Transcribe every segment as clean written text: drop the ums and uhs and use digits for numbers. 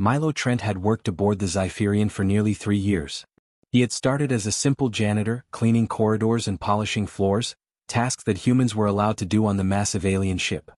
Milo Trent had worked aboard the Zypherian for nearly 3 years. He had started as a simple janitor, cleaning corridors and polishing floors, tasks that humans were allowed to do on the massive alien ship.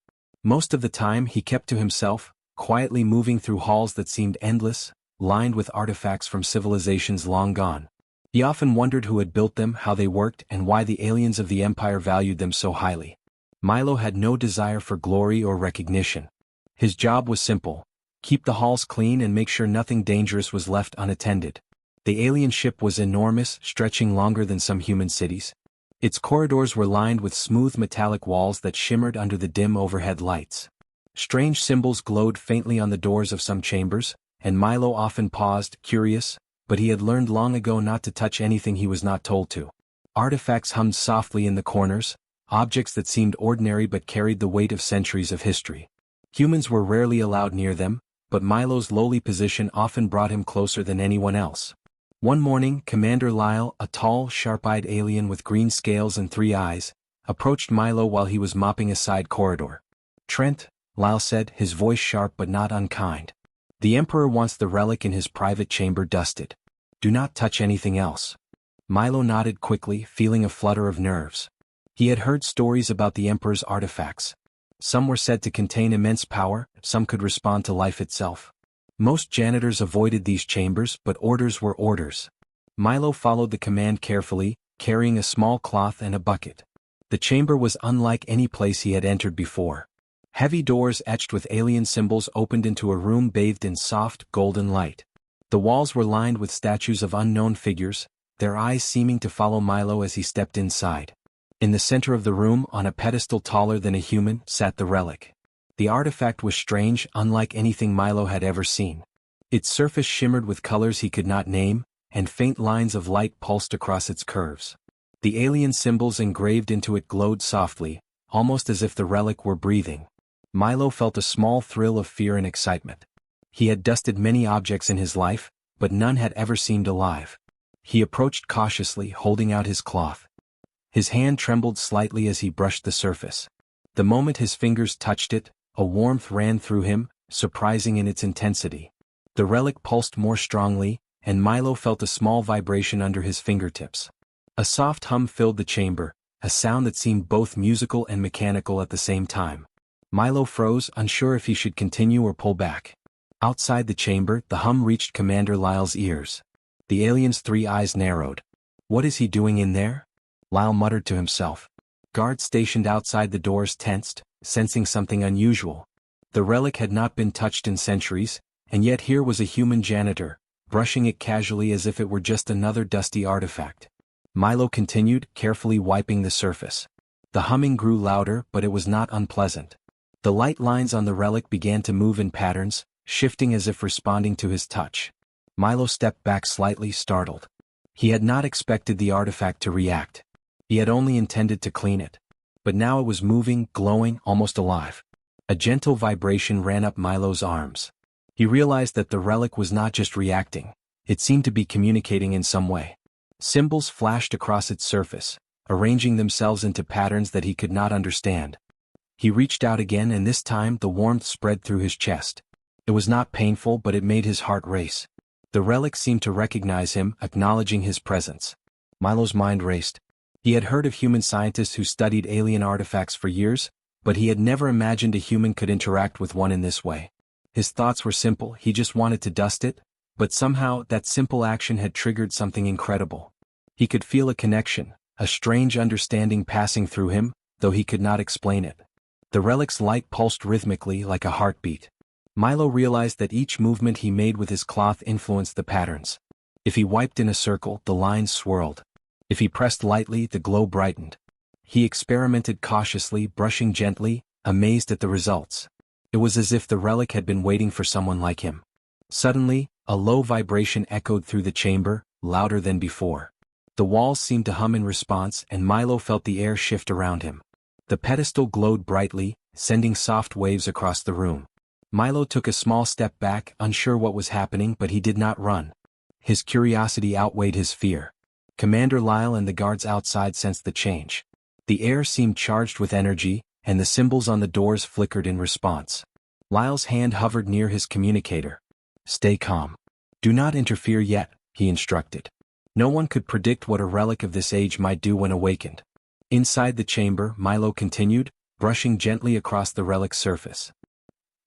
Most of the time he kept to himself, quietly moving through halls that seemed endless, lined with artifacts from civilizations long gone. He often wondered who had built them, how they worked, and why the aliens of the Empire valued them so highly. Milo had no desire for glory or recognition. His job was simple: keep the halls clean and make sure nothing dangerous was left unattended. The alien ship was enormous, stretching longer than some human cities. Its corridors were lined with smooth metallic walls that shimmered under the dim overhead lights. Strange symbols glowed faintly on the doors of some chambers, and Milo often paused, curious, but he had learned long ago not to touch anything he was not told to. Artifacts hummed softly in the corners, objects that seemed ordinary but carried the weight of centuries of history. Humans were rarely allowed near them, but Milo's lowly position often brought him closer than anyone else. One morning, Commander Lyle, a tall, sharp-eyed alien with green scales and 3 eyes, approached Milo while he was mopping a side corridor. "Trent," Lyle said, his voice sharp but not unkind. "The Emperor wants the relic in his private chamber dusted. Do not touch anything else." Milo nodded quickly, feeling a flutter of nerves. He had heard stories about the Emperor's artifacts. Some were said to contain immense power, some could respond to life itself. Most janitors avoided these chambers, but orders were orders. Milo followed the command carefully, carrying a small cloth and a bucket. The chamber was unlike any place he had entered before. Heavy doors etched with alien symbols opened into a room bathed in soft, golden light. The walls were lined with statues of unknown figures, their eyes seeming to follow Milo as he stepped inside. In the center of the room, on a pedestal taller than a human, sat the relic. The artifact was strange, unlike anything Milo had ever seen. Its surface shimmered with colors he could not name, and faint lines of light pulsed across its curves. The alien symbols engraved into it glowed softly, almost as if the relic were breathing. Milo felt a small thrill of fear and excitement. He had dusted many objects in his life, but none had ever seemed alive. He approached cautiously, holding out his cloth. His hand trembled slightly as he brushed the surface. The moment his fingers touched it, a warmth ran through him, surprising in its intensity. The relic pulsed more strongly, and Milo felt a small vibration under his fingertips. A soft hum filled the chamber, a sound that seemed both musical and mechanical at the same time. Milo froze, unsure if he should continue or pull back. Outside the chamber, the hum reached Commander Lyle's ears. The alien's 3 eyes narrowed. "What is he doing in there?" Lyle muttered to himself. Guards stationed outside the doors tensed, sensing something unusual. The relic had not been touched in centuries, and yet here was a human janitor, brushing it casually as if it were just another dusty artifact. Milo continued, carefully wiping the surface. The humming grew louder, but it was not unpleasant. The light lines on the relic began to move in patterns, shifting as if responding to his touch. Milo stepped back slightly, startled. He had not expected the artifact to react. He had only intended to clean it. But now it was moving, glowing, almost alive. A gentle vibration ran up Milo's arms. He realized that the relic was not just reacting, it seemed to be communicating in some way. Symbols flashed across its surface, arranging themselves into patterns that he could not understand. He reached out again, and this time the warmth spread through his chest. It was not painful, but it made his heart race. The relic seemed to recognize him, acknowledging his presence. Milo's mind raced. He had heard of human scientists who studied alien artifacts for years, but he had never imagined a human could interact with one in this way. His thoughts were simple: he just wanted to dust it, but somehow that simple action had triggered something incredible. He could feel a connection, a strange understanding passing through him, though he could not explain it. The relic's light pulsed rhythmically like a heartbeat. Milo realized that each movement he made with his cloth influenced the patterns. If he wiped in a circle, the lines swirled. If he pressed lightly, the glow brightened. He experimented cautiously, brushing gently, amazed at the results. It was as if the relic had been waiting for someone like him. Suddenly, a low vibration echoed through the chamber, louder than before. The walls seemed to hum in response, and Milo felt the air shift around him. The pedestal glowed brightly, sending soft waves across the room. Milo took a small step back, unsure what was happening, but he did not run. His curiosity outweighed his fear. Commander Lyle and the guards outside sensed the change. The air seemed charged with energy, and the symbols on the doors flickered in response. Lyle's hand hovered near his communicator. Stay calm. Do not interfere yet, he instructed. No one could predict what a relic of this age might do when awakened. Inside the chamber, Milo continued, brushing gently across the relic's surface.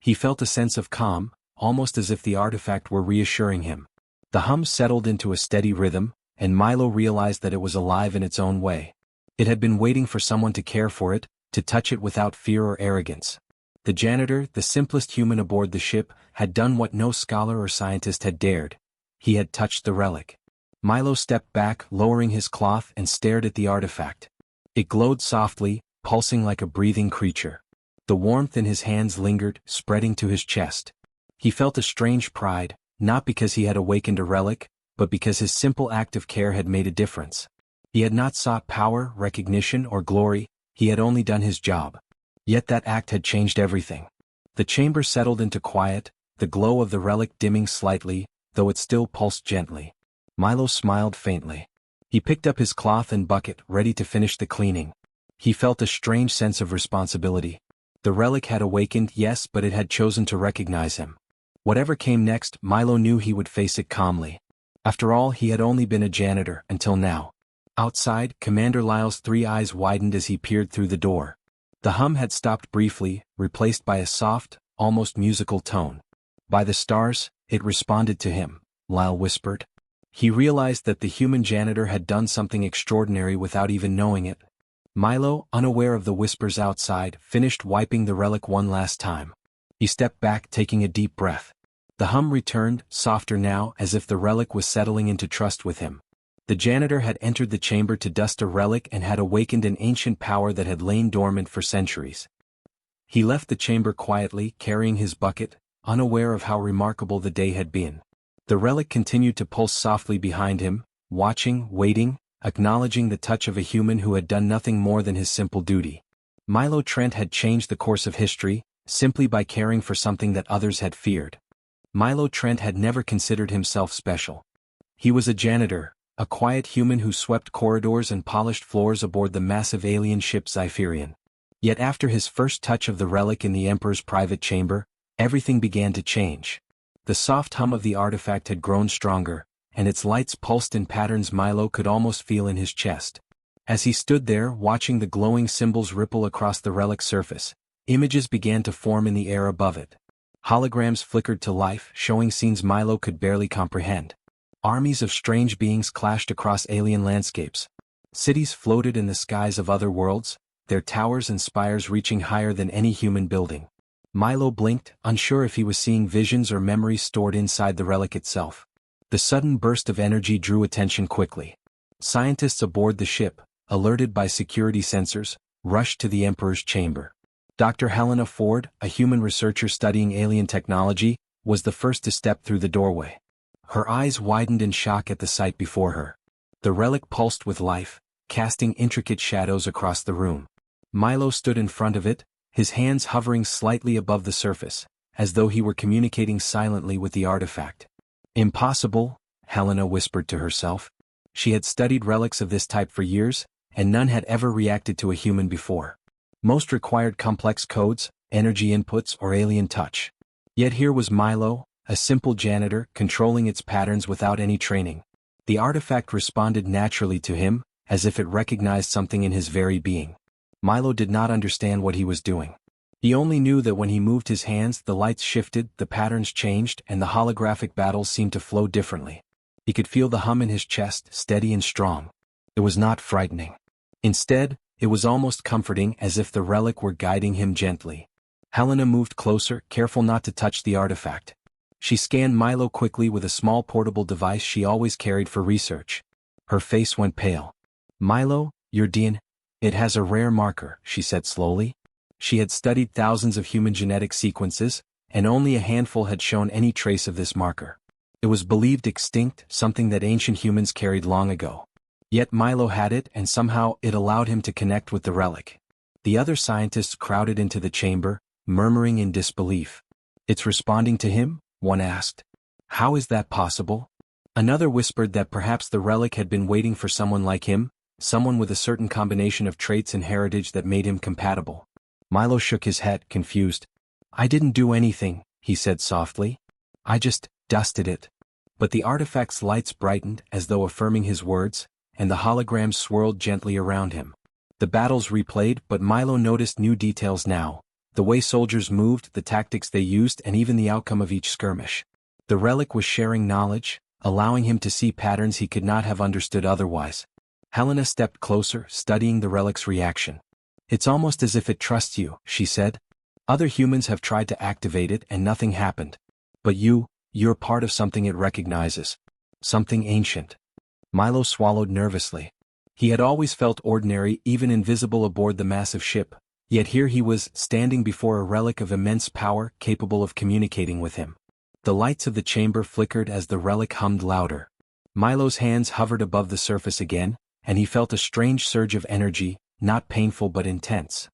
He felt a sense of calm, almost as if the artifact were reassuring him. The hum settled into a steady rhythm, and Milo realized that it was alive in its own way. It had been waiting for someone to care for it, to touch it without fear or arrogance. The janitor, the simplest human aboard the ship, had done what no scholar or scientist had dared. He had touched the relic. Milo stepped back, lowering his cloth, and stared at the artifact. It glowed softly, pulsing like a breathing creature. The warmth in his hands lingered, spreading to his chest. He felt a strange pride, not because he had awakened a relic, but because his simple act of care had made a difference. He had not sought power, recognition, or glory, he had only done his job. Yet that act had changed everything. The chamber settled into quiet, the glow of the relic dimming slightly, though it still pulsed gently. Milo smiled faintly. He picked up his cloth and bucket, ready to finish the cleaning. He felt a strange sense of responsibility. The relic had awakened, yes, but it had chosen to recognize him. Whatever came next, Milo knew he would face it calmly. After all, he had only been a janitor, until now. Outside, Commander Lyle's 3 eyes widened as he peered through the door. The hum had stopped briefly, replaced by a soft, almost musical tone. By the stars, it responded to him, Lyle whispered. He realized that the human janitor had done something extraordinary without even knowing it. Milo, unaware of the whispers outside, finished wiping the relic one last time. He stepped back, taking a deep breath. The hum returned, softer now, as if the relic was settling into trust with him. The janitor had entered the chamber to dust a relic and had awakened an ancient power that had lain dormant for centuries. He left the chamber quietly, carrying his bucket, unaware of how remarkable the day had been. The relic continued to pulse softly behind him, watching, waiting, acknowledging the touch of a human who had done nothing more than his simple duty. Milo Trent had changed the course of history, simply by caring for something that others had feared. Milo Trent had never considered himself special. He was a janitor, a quiet human who swept corridors and polished floors aboard the massive alien ship Zypherian. Yet after his first touch of the relic in the Emperor's private chamber, everything began to change. The soft hum of the artifact had grown stronger, and its lights pulsed in patterns Milo could almost feel in his chest. As he stood there, watching the glowing symbols ripple across the relic's surface, images began to form in the air above it. Holograms flickered to life, showing scenes Milo could barely comprehend. Armies of strange beings clashed across alien landscapes. Cities floated in the skies of other worlds, their towers and spires reaching higher than any human building. Milo blinked, unsure if he was seeing visions or memories stored inside the relic itself. The sudden burst of energy drew attention quickly. Scientists aboard the ship, alerted by security sensors, rushed to the Emperor's chamber. Dr. Helena Ford, a human researcher studying alien technology, was the first to step through the doorway. Her eyes widened in shock at the sight before her. The relic pulsed with life, casting intricate shadows across the room. Milo stood in front of it, his hands hovering slightly above the surface, as though he were communicating silently with the artifact. Impossible, Helena whispered to herself. She had studied relics of this type for years, and none had ever reacted to a human before. Most required complex codes, energy inputs, or alien touch. Yet here was Milo, a simple janitor, controlling its patterns without any training. The artifact responded naturally to him, as if it recognized something in his very being. Milo did not understand what he was doing. He only knew that when he moved his hands, the lights shifted, the patterns changed, and the holographic battles seemed to flow differently. He could feel the hum in his chest, steady and strong. It was not frightening. Instead, it was almost comforting, as if the relic were guiding him gently. Helena moved closer, careful not to touch the artifact. She scanned Milo quickly with a small portable device she always carried for research. Her face went pale. Milo, your DNA. It has a rare marker, she said slowly. She had studied thousands of human genetic sequences, and only a handful had shown any trace of this marker. It was believed extinct, something that ancient humans carried long ago. Yet Milo had it, and somehow it allowed him to connect with the relic. The other scientists crowded into the chamber, murmuring in disbelief. It's responding to him? One asked. How is that possible? Another whispered that perhaps the relic had been waiting for someone like him, someone with a certain combination of traits and heritage that made him compatible. Milo shook his head, confused. I didn't do anything, he said softly. I just dusted it. But the artifact's lights brightened as though affirming his words, and the holograms swirled gently around him. The battles replayed, but Milo noticed new details now: the way soldiers moved, the tactics they used, and even the outcome of each skirmish. The relic was sharing knowledge, allowing him to see patterns he could not have understood otherwise. Helena stepped closer, studying the relic's reaction. "It's almost as if it trusts you," she said. "Other humans have tried to activate it and nothing happened. But you're part of something it recognizes. Something ancient." Milo swallowed nervously. He had always felt ordinary, even invisible aboard the massive ship, yet here he was, standing before a relic of immense power, capable of communicating with him. The lights of the chamber flickered as the relic hummed louder. Milo's hands hovered above the surface again, and he felt a strange surge of energy, not painful but intense.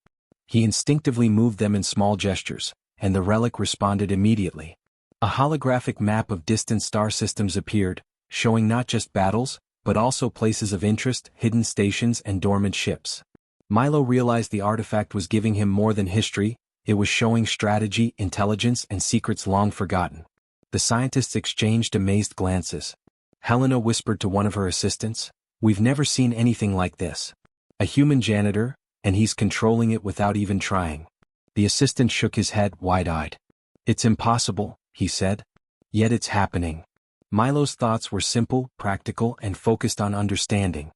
He instinctively moved them in small gestures, and the relic responded immediately. A holographic map of distant star systems appeared, showing not just battles, but also places of interest, hidden stations, and dormant ships. Milo realized the artifact was giving him more than history; it was showing strategy, intelligence, and secrets long forgotten. The scientists exchanged amazed glances. Helena whispered to one of her assistants, "We've never seen anything like this. A human janitor, and he's controlling it without even trying." The assistant shook his head, wide-eyed. "It's impossible," he said. "Yet it's happening." Milo's thoughts were simple, practical, and focused on understanding.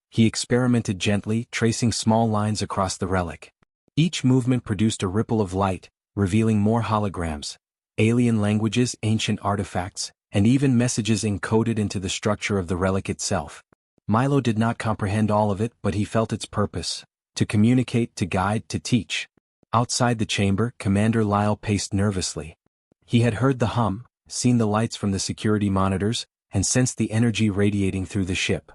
He experimented gently, tracing small lines across the relic. Each movement produced a ripple of light, revealing more holograms, alien languages, ancient artifacts, and even messages encoded into the structure of the relic itself. Milo did not comprehend all of it, but he felt its purpose: to communicate, to guide, to teach. Outside the chamber, Commander Lyle paced nervously. He had heard the hum, seen the lights from the security monitors, and sensed the energy radiating through the ship.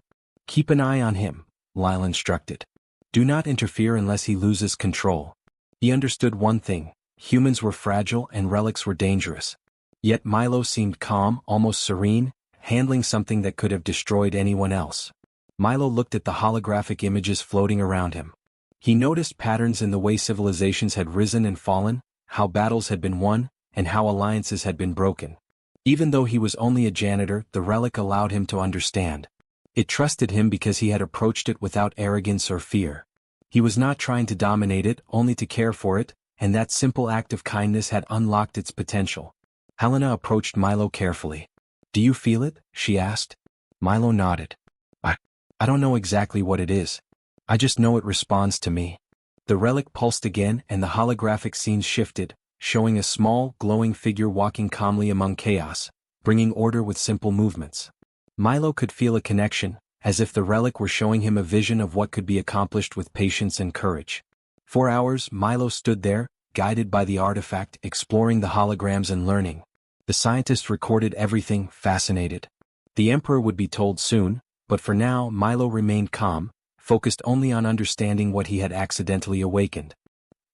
"Keep an eye on him," Lyle instructed. "Do not interfere unless he loses control." He understood one thing: humans were fragile and relics were dangerous. Yet Milo seemed calm, almost serene, handling something that could have destroyed anyone else. Milo looked at the holographic images floating around him. He noticed patterns in the way civilizations had risen and fallen, how battles had been won, and how alliances had been broken. Even though he was only a janitor, the relic allowed him to understand. It trusted him because he had approached it without arrogance or fear. He was not trying to dominate it, only to care for it, and that simple act of kindness had unlocked its potential. Helena approached Milo carefully. "Do you feel it?" she asked. Milo nodded. I don't know exactly what it is. I just know it responds to me." The relic pulsed again, and the holographic scenes shifted, showing a small, glowing figure walking calmly among chaos, bringing order with simple movements. Milo could feel a connection, as if the relic were showing him a vision of what could be accomplished with patience and courage. For hours, Milo stood there, guided by the artifact, exploring the holograms and learning. The scientist recorded everything, fascinated. The Emperor would be told soon, but for now Milo remained calm, focused only on understanding what he had accidentally awakened.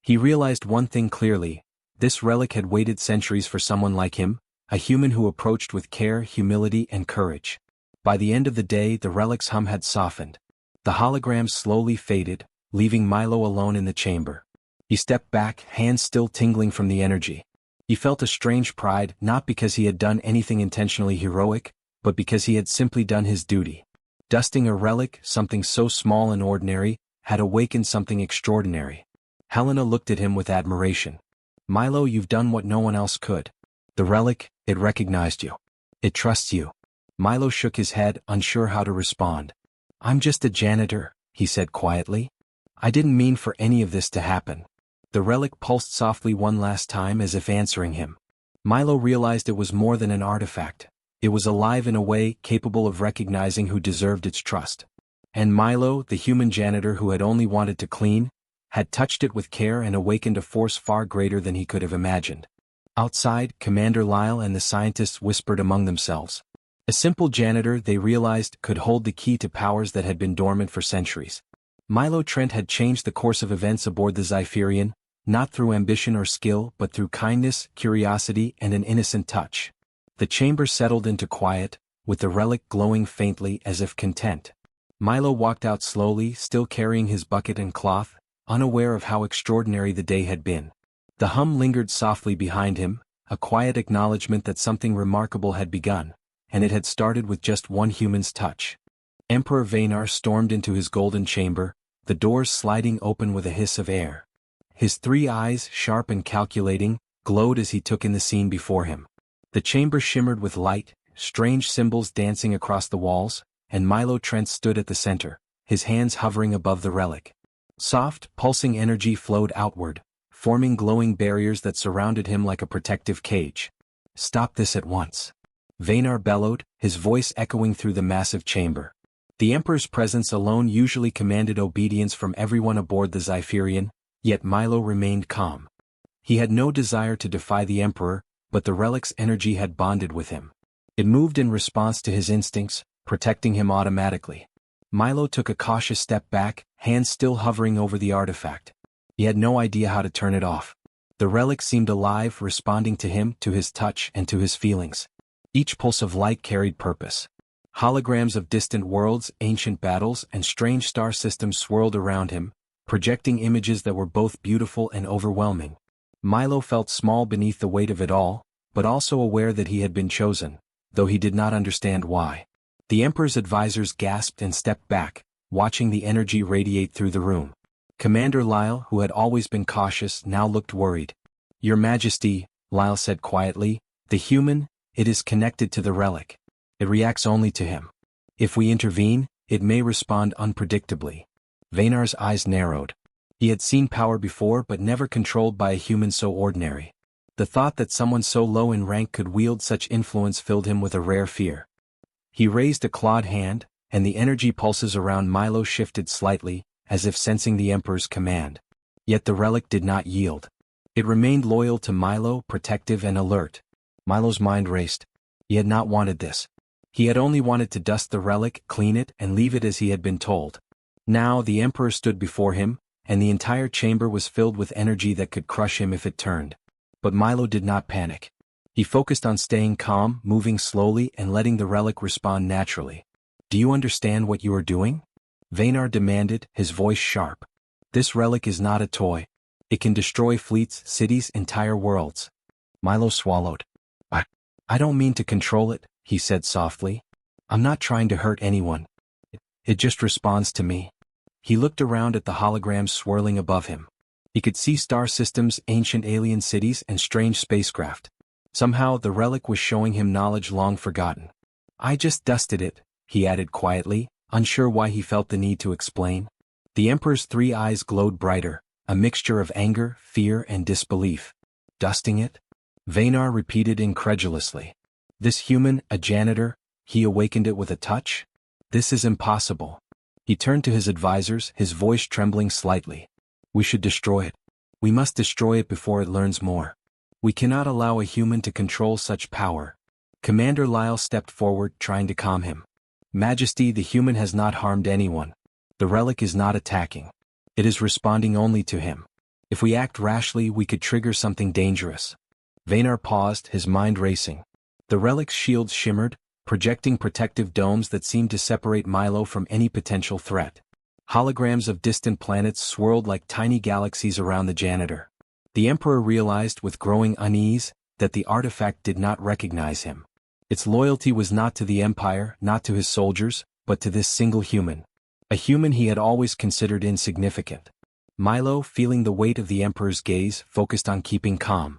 He realized one thing clearly: this relic had waited centuries for someone like him, a human who approached with care, humility, and courage. By the end of the day, the relic's hum had softened. The holograms slowly faded, leaving Milo alone in the chamber. He stepped back, hands still tingling from the energy. He felt a strange pride, not because he had done anything intentionally heroic, but because he had simply done his duty. Dusting a relic, something so small and ordinary, had awakened something extraordinary. Helena looked at him with admiration. "Milo, you've done what no one else could. The relic, it recognized you. It trusts you." Milo shook his head, unsure how to respond. "I'm just a janitor," he said quietly. "I didn't mean for any of this to happen." The relic pulsed softly one last time, as if answering him. Milo realized it was more than an artifact. It was alive in a way, capable of recognizing who deserved its trust. And Milo, the human janitor who had only wanted to clean, had touched it with care and awakened a force far greater than he could have imagined. Outside, Commander Lyle and the scientists whispered among themselves. A simple janitor, they realized, could hold the key to powers that had been dormant for centuries. Milo Trent had changed the course of events aboard the Zypherian, not through ambition or skill, but through kindness, curiosity, and an innocent touch. The chamber settled into quiet, with the relic glowing faintly as if content. Milo walked out slowly, still carrying his bucket and cloth, unaware of how extraordinary the day had been. The hum lingered softly behind him, a quiet acknowledgement that something remarkable had begun, and it had started with just one human's touch. Emperor Vaynar stormed into his golden chamber, the doors sliding open with a hiss of air. His 3 eyes, sharp and calculating, glowed as he took in the scene before him. The chamber shimmered with light, strange symbols dancing across the walls, and Milo Trent stood at the center, his hands hovering above the relic. Soft, pulsing energy flowed outward, forming glowing barriers that surrounded him like a protective cage. "Stop this at once," Vaynar bellowed, his voice echoing through the massive chamber. The Emperor's presence alone usually commanded obedience from everyone aboard the Zypherian, yet Milo remained calm. He had no desire to defy the Emperor, but the relic's energy had bonded with him. It moved in response to his instincts, protecting him automatically. Milo took a cautious step back, hands still hovering over the artifact. He had no idea how to turn it off. The relic seemed alive, responding to him, to his touch, and to his feelings. Each pulse of light carried purpose. Holograms of distant worlds, ancient battles, and strange star systems swirled around him, projecting images that were both beautiful and overwhelming. Milo felt small beneath the weight of it all, but also aware that he had been chosen, though he did not understand why. The Emperor's advisors gasped and stepped back, watching the energy radiate through the room. Commander Lyle, who had always been cautious, now looked worried. "Your Majesty," Lyle said quietly, "the human, it is connected to the relic. It reacts only to him. If we intervene, it may respond unpredictably." Vaynar's eyes narrowed. He had seen power before but never controlled by a human so ordinary. The thought that someone so low in rank could wield such influence filled him with a rare fear. He raised a clawed hand, and the energy pulses around Milo shifted slightly, as if sensing the Emperor's command. Yet the relic did not yield. It remained loyal to Milo, protective and alert. Milo's mind raced. He had not wanted this. He had only wanted to dust the relic, clean it, and leave it as he had been told. Now the Emperor stood before him, and the entire chamber was filled with energy that could crush him if it turned. But Milo did not panic. He focused on staying calm, moving slowly, and letting the relic respond naturally. "Do you understand what you are doing?" Vaynar demanded, his voice sharp. "This relic is not a toy. It can destroy fleets, cities, entire worlds." Milo swallowed. I don't mean to control it," he said softly. "I'm not trying to hurt anyone. It just responds to me." He looked around at the holograms swirling above him. He could see star systems, ancient alien cities, and strange spacecraft. Somehow the relic was showing him knowledge long forgotten. "I just dusted it," he added quietly, unsure why he felt the need to explain. The Emperor's 3 eyes glowed brighter, a mixture of anger, fear, and disbelief. "Dusting it?" Vaynar repeated incredulously. "This human, a janitor, he awakened it with a touch? This is impossible." He turned to his advisors, his voice trembling slightly. "We should destroy it. We must destroy it before it learns more. We cannot allow a human to control such power." Commander Lyle stepped forward, trying to calm him. "Majesty, the human has not harmed anyone. The relic is not attacking. It is responding only to him. If we act rashly, we could trigger something dangerous." Vaynar paused, his mind racing. The relic's shields shimmered, projecting protective domes that seemed to separate Milo from any potential threat. Holograms of distant planets swirled like tiny galaxies around the janitor. The Emperor realized with growing unease that the artifact did not recognize him. Its loyalty was not to the Empire, not to his soldiers, but to this single human. A human he had always considered insignificant. Milo, feeling the weight of the Emperor's gaze, focused on keeping calm.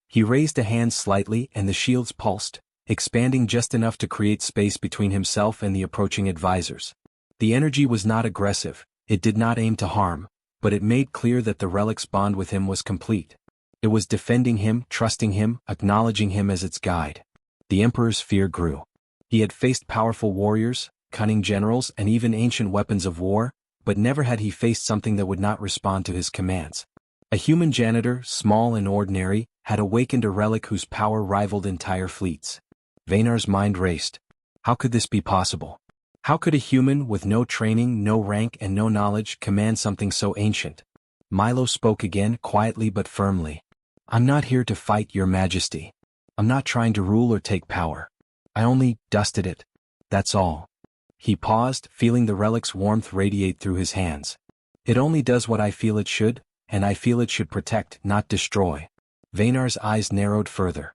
He raised a hand slightly and the shields pulsed, expanding just enough to create space between himself and the approaching advisors. The energy was not aggressive, it did not aim to harm, but it made clear that the relic's bond with him was complete. It was defending him, trusting him, acknowledging him as its guide. The Emperor's fear grew. He had faced powerful warriors, cunning generals, and even ancient weapons of war, but never had he faced something that would not respond to his commands. A human janitor, small and ordinary, had awakened a relic whose power rivaled entire fleets. Vaynar's mind raced. How could this be possible? How could a human with no training, no rank, and no knowledge command something so ancient? Milo spoke again, quietly but firmly. "I'm not here to fight, Your Majesty. I'm not trying to rule or take power. I only dusted it. That's all." He paused, feeling the relic's warmth radiate through his hands. "It only does what I feel it should, and I feel it should protect, not destroy." Vaynar's eyes narrowed further.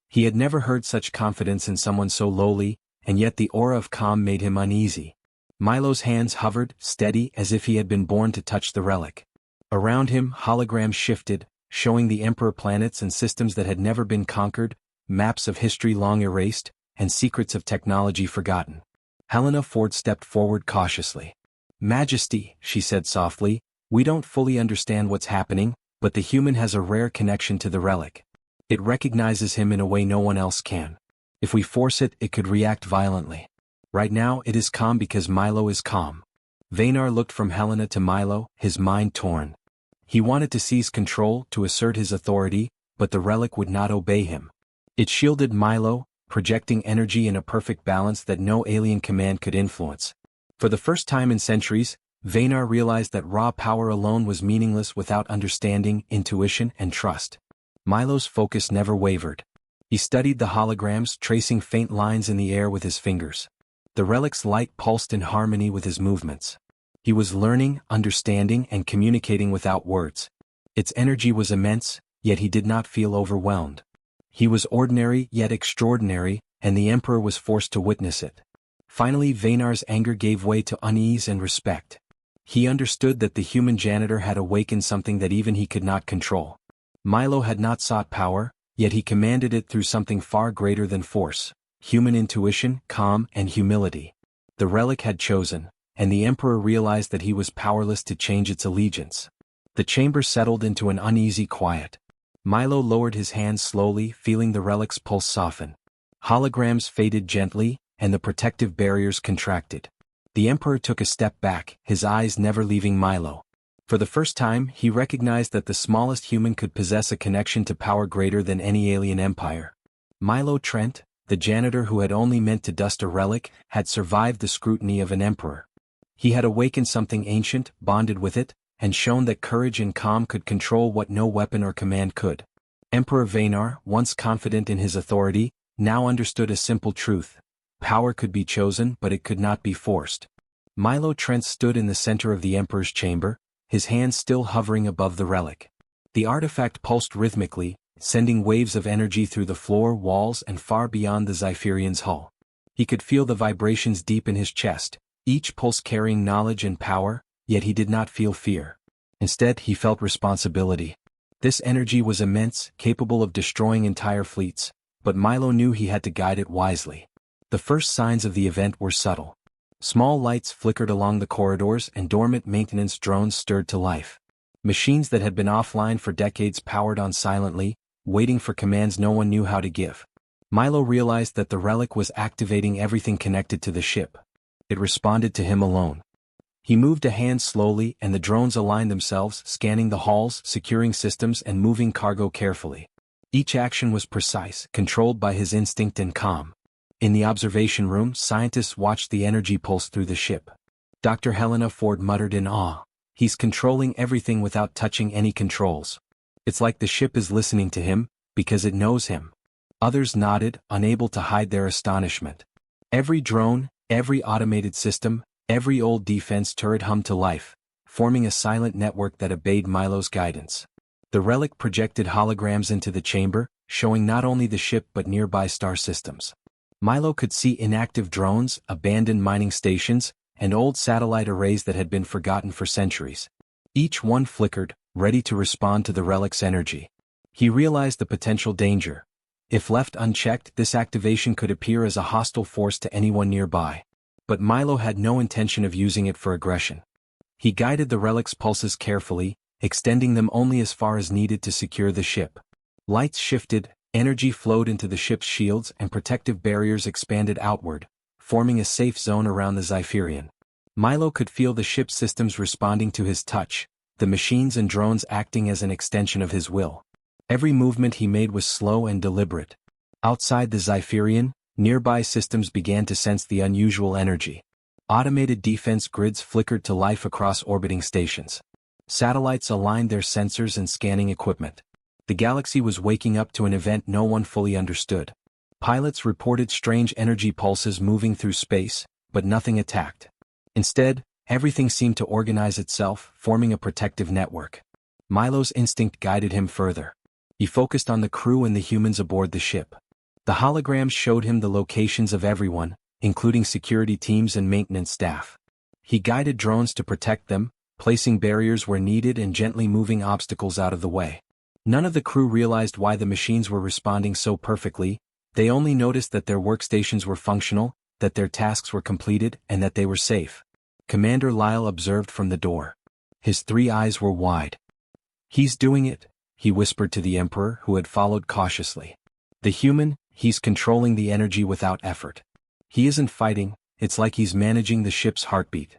He had never heard such confidence in someone so lowly, and yet the aura of calm made him uneasy. Milo's hands hovered, steady as if he had been born to touch the relic. Around him, holograms shifted, showing the Emperor planets and systems that had never been conquered, maps of history long erased, and secrets of technology forgotten. Helena Ford stepped forward cautiously. "Majesty," she said softly, "we don't fully understand what's happening, but the human has a rare connection to the relic. It recognizes him in a way no one else can. If we force it, it could react violently. Right now it is calm because Milo is calm." Vaynar looked from Helena to Milo, his mind torn. He wanted to seize control, to assert his authority, but the relic would not obey him. It shielded Milo, projecting energy in a perfect balance that no alien command could influence. For the first time in centuries, Vaynar realized that raw power alone was meaningless without understanding, intuition, and trust. Milo's focus never wavered. He studied the holograms, tracing faint lines in the air with his fingers. The relic's light pulsed in harmony with his movements. He was learning, understanding, and communicating without words. Its energy was immense, yet he did not feel overwhelmed. He was ordinary yet extraordinary, and the Emperor was forced to witness it. Finally, Vaynar's anger gave way to unease and respect. He understood that the human janitor had awakened something that even he could not control. Milo had not sought power, yet he commanded it through something far greater than force: human intuition, calm, and humility. The relic had chosen, and the Emperor realized that he was powerless to change its allegiance. The chamber settled into an uneasy quiet. Milo lowered his hands slowly, feeling the relic's pulse soften. Holograms faded gently, and the protective barriers contracted. The Emperor took a step back, his eyes never leaving Milo. For the first time, he recognized that the smallest human could possess a connection to power greater than any alien empire. Milo Trent, the janitor who had only meant to dust a relic, had survived the scrutiny of an emperor. He had awakened something ancient, bonded with it, and shown that courage and calm could control what no weapon or command could. Emperor Vaynar, once confident in his authority, now understood a simple truth: power could be chosen, but it could not be forced. Milo Trent stood in the center of the Emperor's chamber, his hands still hovering above the relic. The artifact pulsed rhythmically, sending waves of energy through the floor, walls, and far beyond the Zypherian's hull. He could feel the vibrations deep in his chest, each pulse carrying knowledge and power, yet he did not feel fear. Instead, he felt responsibility. This energy was immense, capable of destroying entire fleets, but Milo knew he had to guide it wisely. The first signs of the event were subtle. Small lights flickered along the corridors and dormant maintenance drones stirred to life. Machines that had been offline for decades powered on silently, waiting for commands no one knew how to give. Milo realized that the relic was activating everything connected to the ship. It responded to him alone. He moved a hand slowly and the drones aligned themselves, scanning the halls, securing systems, and moving cargo carefully. Each action was precise, controlled by his instinct and calm. In the observation room, scientists watched the energy pulse through the ship. Dr. Helena Ford muttered in awe. "He's controlling everything without touching any controls. It's like the ship is listening to him, because it knows him." Others nodded, unable to hide their astonishment. Every drone, every automated system, every old defense turret hummed to life, forming a silent network that obeyed Milo's guidance. The relic projected holograms into the chamber, showing not only the ship but nearby star systems. Milo could see inactive drones, abandoned mining stations, and old satellite arrays that had been forgotten for centuries. Each one flickered, ready to respond to the relic's energy. He realized the potential danger. If left unchecked, this activation could appear as a hostile force to anyone nearby. But Milo had no intention of using it for aggression. He guided the relic's pulses carefully, extending them only as far as needed to secure the ship. Lights shifted, energy flowed into the ship's shields, and protective barriers expanded outward, forming a safe zone around the Zypherian. Milo could feel the ship's systems responding to his touch, the machines and drones acting as an extension of his will. Every movement he made was slow and deliberate. Outside the Zypherian, nearby systems began to sense the unusual energy. Automated defense grids flickered to life across orbiting stations. Satellites aligned their sensors and scanning equipment. The galaxy was waking up to an event no one fully understood. Pilots reported strange energy pulses moving through space, but nothing attacked. Instead, everything seemed to organize itself, forming a protective network. Milo's instinct guided him further. He focused on the crew and the humans aboard the ship. The holograms showed him the locations of everyone, including security teams and maintenance staff. He guided drones to protect them, placing barriers where needed and gently moving obstacles out of the way. None of the crew realized why the machines were responding so perfectly. They only noticed that their workstations were functional, that their tasks were completed, and that they were safe. Commander Lyle observed from the door. His 3 eyes were wide. "He's doing it," he whispered to the Emperor, who had followed cautiously. "The human, he's controlling the energy without effort. He isn't fighting, it's like he's managing the ship's heartbeat."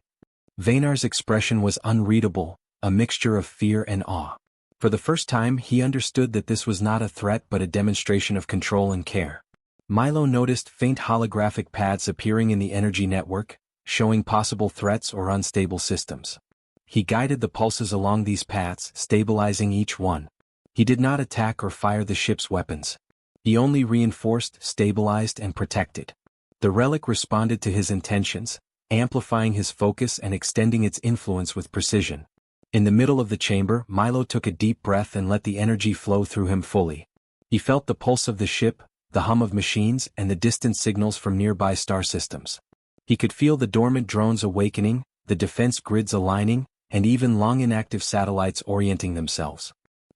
Vaynar's expression was unreadable, a mixture of fear and awe. For the first time he understood that this was not a threat but a demonstration of control and care. Milo noticed faint holographic paths appearing in the energy network, showing possible threats or unstable systems. He guided the pulses along these paths, stabilizing each one. He did not attack or fire the ship's weapons. He only reinforced, stabilized, and protected. The relic responded to his intentions, amplifying his focus and extending its influence with precision. In the middle of the chamber, Milo took a deep breath and let the energy flow through him fully. He felt the pulse of the ship, the hum of machines, and the distant signals from nearby star systems. He could feel the dormant drones awakening, the defense grids aligning, and even long inactive satellites orienting themselves.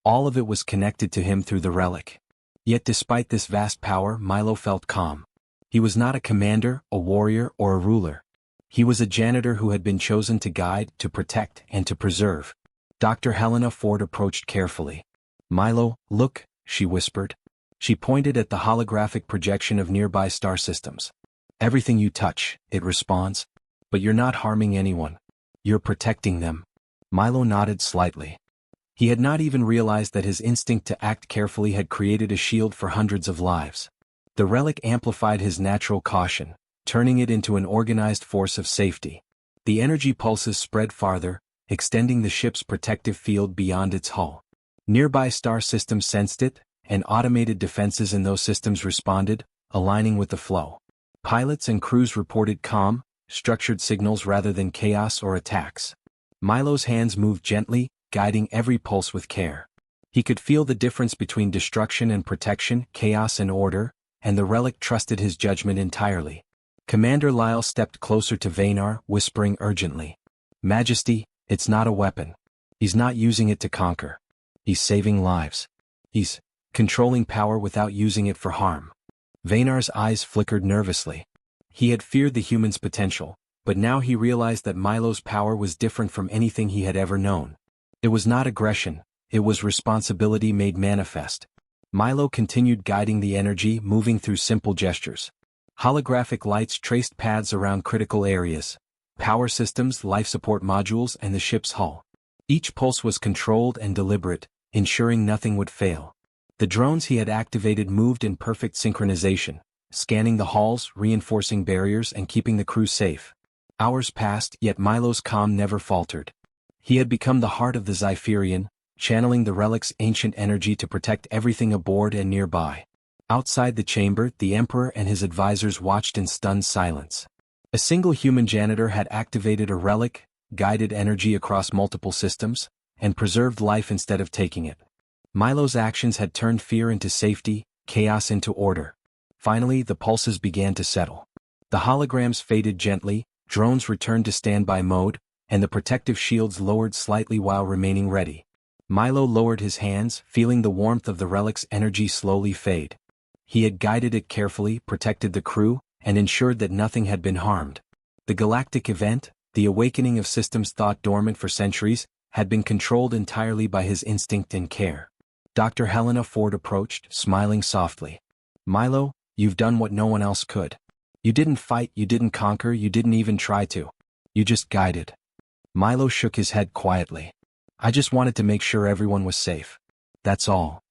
All of it was connected to him through the relic. Yet despite this vast power, Milo felt calm. He was not a commander, a warrior, or a ruler. He was a janitor who had been chosen to guide, to protect, and to preserve. Dr. Helena Ford approached carefully. "Milo, look," she whispered. She pointed at the holographic projection of nearby star systems. "Everything you touch," it responds. "But you're not harming anyone. You're protecting them." Milo nodded slightly. He had not even realized that his instinct to act carefully had created a shield for hundreds of lives. The relic amplified his natural caution, turning it into an organized force of safety. The energy pulses spread farther, extending the ship's protective field beyond its hull. Nearby star systems sensed it, and automated defenses in those systems responded, aligning with the flow. Pilots and crews reported calm, structured signals rather than chaos or attacks. Milo's hands moved gently, guiding every pulse with care. He could feel the difference between destruction and protection, chaos and order, and the relic trusted his judgment entirely. Commander Lyle stepped closer to Vaynar, whispering urgently. "Majesty, it's not a weapon. He's not using it to conquer. He's saving lives. He's controlling power without using it for harm." Vaynar's eyes flickered nervously. He had feared the human's potential, but now he realized that Milo's power was different from anything he had ever known. It was not aggression, it was responsibility made manifest. Milo continued guiding the energy, moving through simple gestures. Holographic lights traced paths around critical areas, power systems, life support modules, and the ship's hull. Each pulse was controlled and deliberate, ensuring nothing would fail. The drones he had activated moved in perfect synchronization, scanning the halls, reinforcing barriers, and keeping the crew safe. Hours passed, yet Milo's calm never faltered. He had become the heart of the Zypherian, channeling the relic's ancient energy to protect everything aboard and nearby. Outside the chamber, the Emperor and his advisors watched in stunned silence. A single human janitor had activated a relic, guided energy across multiple systems, and preserved life instead of taking it. Milo's actions had turned fear into safety, chaos into order. Finally, the pulses began to settle. The holograms faded gently, drones returned to standby mode, and the protective shields lowered slightly while remaining ready. Milo lowered his hands, feeling the warmth of the relic's energy slowly fade. He had guided it carefully, protected the crew, and ensured that nothing had been harmed. The galactic event, the awakening of systems thought dormant for centuries, had been controlled entirely by his instinct and care. Dr. Helena Ford approached, smiling softly. "Milo, you've done what no one else could. You didn't fight, you didn't conquer, you didn't even try to. You just guided." Milo shook his head quietly. "I just wanted to make sure everyone was safe. That's all."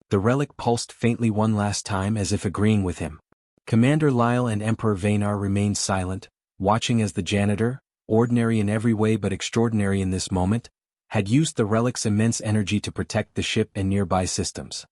The relic pulsed faintly one last time as if agreeing with him. Commander Lyle and Emperor Vaynar remained silent, watching as the janitor, ordinary in every way but extraordinary in this moment, had used the relic's immense energy to protect the ship and nearby systems.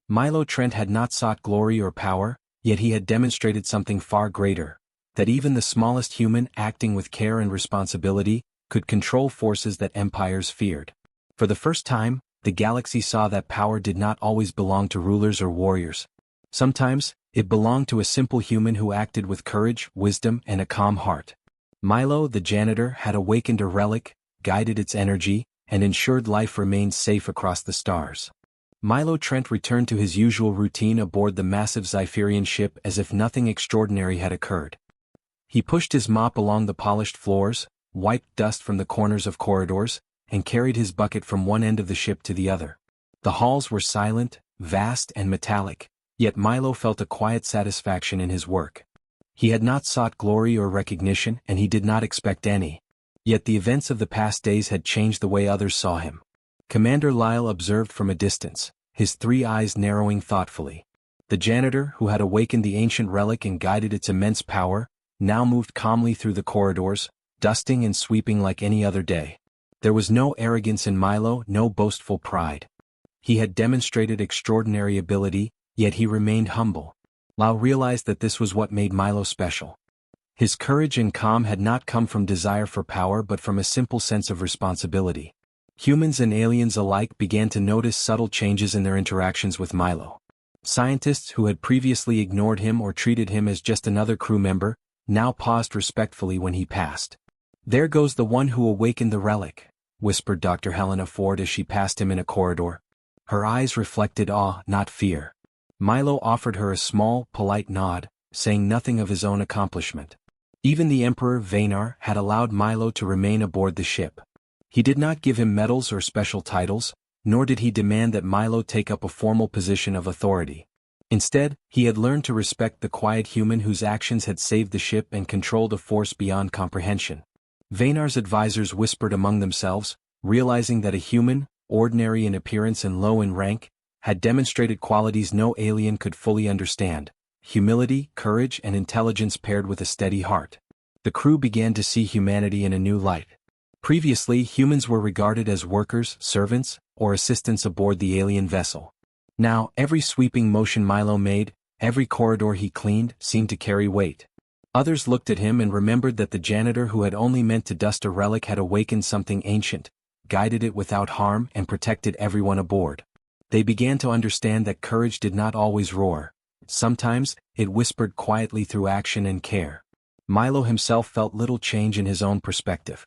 Milo Trent had not sought glory or power, yet he had demonstrated something far greater, that even the smallest human acting with care and responsibility could control forces that empires feared. For the first time, the galaxy saw that power did not always belong to rulers or warriors. Sometimes, it belonged to a simple human who acted with courage, wisdom, and a calm heart. Milo, the janitor, had awakened a relic, guided its energy, and ensured life remained safe across the stars. Milo Trent returned to his usual routine aboard the massive Zypherian ship as if nothing extraordinary had occurred. He pushed his mop along the polished floors, wiped dust from the corners of corridors, and carried his bucket from one end of the ship to the other. The halls were silent, vast, and metallic, yet Milo felt a quiet satisfaction in his work. He had not sought glory or recognition, and he did not expect any. Yet the events of the past days had changed the way others saw him. Commander Lyle observed from a distance, his 3 eyes narrowing thoughtfully. The janitor, who had awakened the ancient relic and guided its immense power, now moved calmly through the corridors, dusting and sweeping like any other day. There was no arrogance in Milo, no boastful pride. He had demonstrated extraordinary ability, yet he remained humble. Lyle realized that this was what made Milo special. His courage and calm had not come from desire for power but from a simple sense of responsibility. Humans and aliens alike began to notice subtle changes in their interactions with Milo. Scientists who had previously ignored him or treated him as just another crew member, now paused respectfully when he passed. "There goes the one who awakened the relic," whispered Dr. Helena Ford as she passed him in a corridor. Her eyes reflected awe, not fear. Milo offered her a small, polite nod, saying nothing of his own accomplishment. Even the Emperor Vaynar had allowed Milo to remain aboard the ship. He did not give him medals or special titles, nor did he demand that Milo take up a formal position of authority. Instead, he had learned to respect the quiet human whose actions had saved the ship and controlled a force beyond comprehension. Vaynar's advisors whispered among themselves, realizing that a human, ordinary in appearance and low in rank, had demonstrated qualities no alien could fully understand: humility, courage, and intelligence paired with a steady heart. The crew began to see humanity in a new light. Previously, humans were regarded as workers, servants, or assistants aboard the alien vessel. Now, every sweeping motion Milo made, every corridor he cleaned, seemed to carry weight. Others looked at him and remembered that the janitor who had only meant to dust a relic had awakened something ancient, guided it without harm, and protected everyone aboard. They began to understand that courage did not always roar. Sometimes, it whispered quietly through action and care. Milo himself felt little change in his own perspective.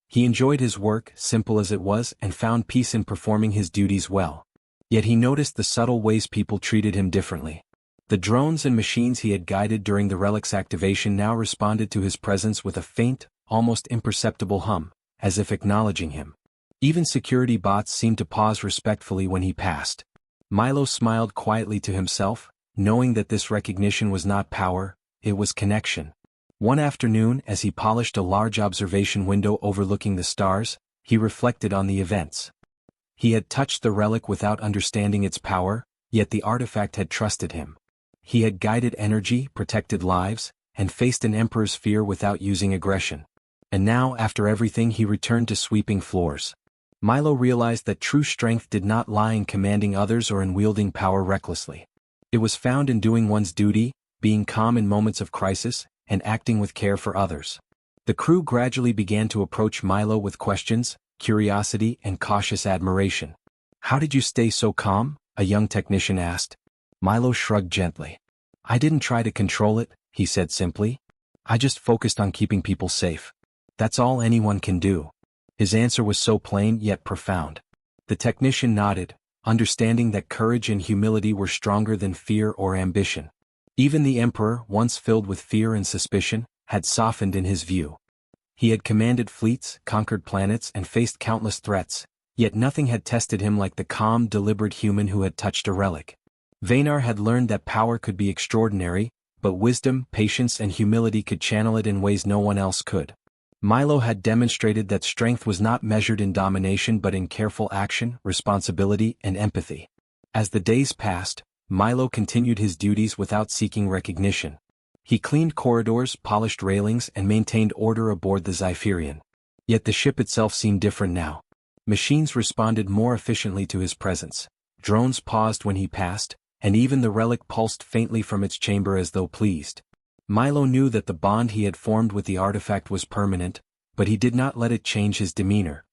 He enjoyed his work, simple as it was, and found peace in performing his duties well. Yet he noticed the subtle ways people treated him differently. The drones and machines he had guided during the relic's activation now responded to his presence with a faint, almost imperceptible hum, as if acknowledging him. Even security bots seemed to pause respectfully when he passed. Milo smiled quietly to himself, knowing that this recognition was not power, it was connection. One afternoon, as he polished a large observation window overlooking the stars, he reflected on the events. He had touched the relic without understanding its power, yet the artifact had trusted him. He had guided energy, protected lives, and faced an emperor's fear without using aggression. And now, after everything, he returned to sweeping floors. Milo realized that true strength did not lie in commanding others or in wielding power recklessly. It was found in doing one's duty, being calm in moments of crisis, and acting with care for others. The crew gradually began to approach Milo with questions, curiosity, and cautious admiration. "How did you stay so calm?" a young technician asked. Milo shrugged gently. "I didn't try to control it," he said simply. "I just focused on keeping people safe. That's all anyone can do." His answer was so plain yet profound. The technician nodded, understanding that courage and humility were stronger than fear or ambition. Even the Emperor, once filled with fear and suspicion, had softened in his view. He had commanded fleets, conquered planets, and faced countless threats, yet nothing had tested him like the calm, deliberate human who had touched a relic. Vaynar had learned that power could be extraordinary, but wisdom, patience, and humility could channel it in ways no one else could. Milo had demonstrated that strength was not measured in domination but in careful action, responsibility, and empathy. As the days passed, Milo continued his duties without seeking recognition. He cleaned corridors, polished railings, and maintained order aboard the Zypherian. Yet the ship itself seemed different now. Machines responded more efficiently to his presence. Drones paused when he passed, and even the relic pulsed faintly from its chamber as though pleased. Milo knew that the bond he had formed with the artifact was permanent, but he did not let it change his demeanor.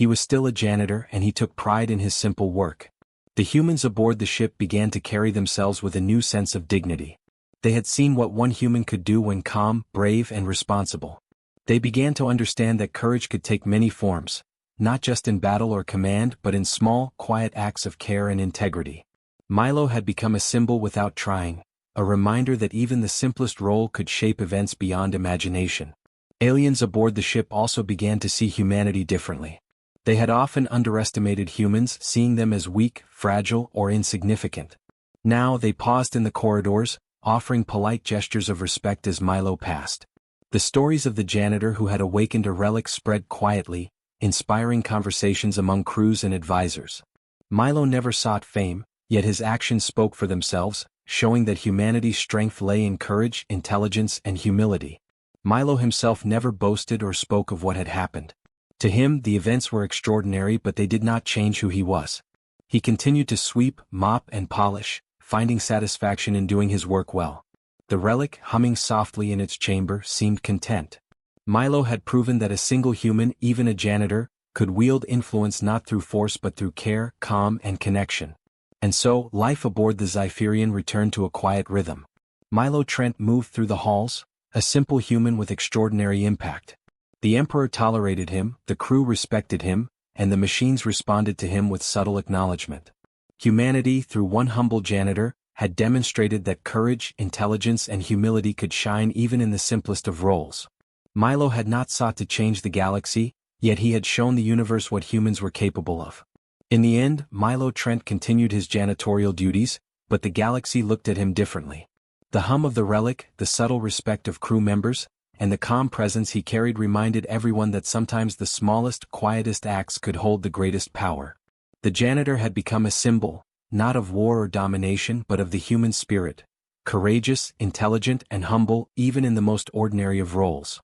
He was still a janitor and he took pride in his simple work. The humans aboard the ship began to carry themselves with a new sense of dignity. They had seen what one human could do when calm, brave and responsible. They began to understand that courage could take many forms, not just in battle or command but in small, quiet acts of care and integrity. Milo had become a symbol without trying, a reminder that even the simplest role could shape events beyond imagination. Aliens aboard the ship also began to see humanity differently. They had often underestimated humans, seeing them as weak, fragile, or insignificant. Now they paused in the corridors, offering polite gestures of respect as Milo passed. The stories of the janitor who had awakened a relic spread quietly, inspiring conversations among crews and advisors. Milo never sought fame, yet his actions spoke for themselves, showing that humanity's strength lay in courage, intelligence, and humility. Milo himself never boasted or spoke of what had happened. To him, the events were extraordinary, but they did not change who he was. He continued to sweep, mop, and polish, finding satisfaction in doing his work well. The relic, humming softly in its chamber, seemed content. Milo had proven that a single human, even a janitor, could wield influence not through force but through care, calm, and connection. And so, life aboard the Zypherian returned to a quiet rhythm. Milo Trent moved through the halls, a simple human with extraordinary impact. The Emperor tolerated him, the crew respected him, and the machines responded to him with subtle acknowledgement. Humanity, through one humble janitor, had demonstrated that courage, intelligence, and humility could shine even in the simplest of roles. Milo had not sought to change the galaxy, yet he had shown the universe what humans were capable of. In the end, Milo Trent continued his janitorial duties, but the galaxy looked at him differently. The hum of the relic, the subtle respect of crew members, and the calm presence he carried reminded everyone that sometimes the smallest, quietest acts could hold the greatest power. The janitor had become a symbol, not of war or domination but of the human spirit, courageous, intelligent, and humble even in the most ordinary of roles.